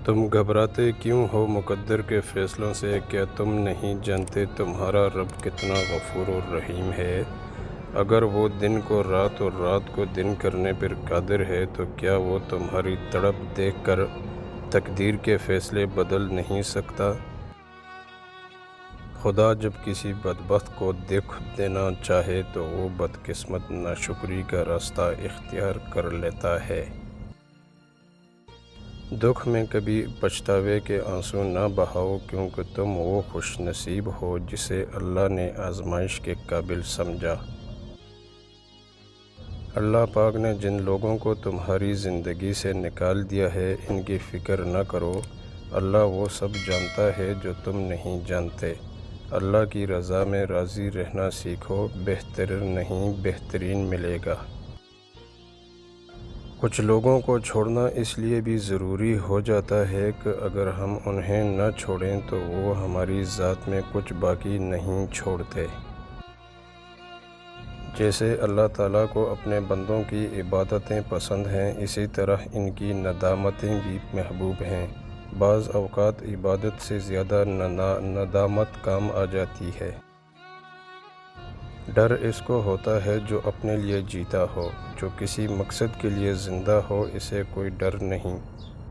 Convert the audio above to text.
تم گھبراتے کیوں ہو مقدر کے فیصلوں سے؟ کیا تم نہیں جانتے تمہارا رب کتنا غفور و رحیم ہے؟ اگر وہ دن کو رات اور رات کو دن کرنے پر قادر ہے تو کیا وہ تمہاری تڑپ دیکھ کر تقدیر کے فیصلے بدل نہیں سکتا؟ خدا جب کسی بدبخت کو دکھ دینا چاہے تو وہ بدقسمت ناشکری کا راستہ اختیار کر لیتا ہے۔ دکھ میں کبھی پچھتاوے کے آنسو نہ بہاؤ، کیونکہ تم وہ خوش نصیب ہو جسے اللہ نے آزمائش کے قابل سمجھا۔ اللہ پاک نے جن لوگوں کو تمہاری زندگی سے نکال دیا ہے ان کی فکر نہ کرو، اللہ وہ سب جانتا ہے جو تم نہیں جانتے۔ اللہ کی رضا میں راضی رہنا سیکھو، بہتر نہیں بہترین ملے گا۔ کچھ لوگوں کو چھوڑنا اس لیے بھی ضروری ہو جاتا ہے کہ اگر ہم انہیں نہ چھوڑیں تو وہ ہماری ذات میں کچھ باقی نہیں چھوڑتے۔ جیسے اللہ تعالیٰ کو اپنے بندوں کی عبادتیں پسند ہیں، اسی طرح ان کی ندامتیں بھی محبوب ہیں۔ بعض اوقات عبادت سے زیادہ ندامت کام آ جاتی ہے۔ ڈر اس کو ہوتا ہے جو اپنے لیے جیتا ہو، جو کسی مقصد کے لیے زندہ ہو اسے کوئی ڈر نہیں۔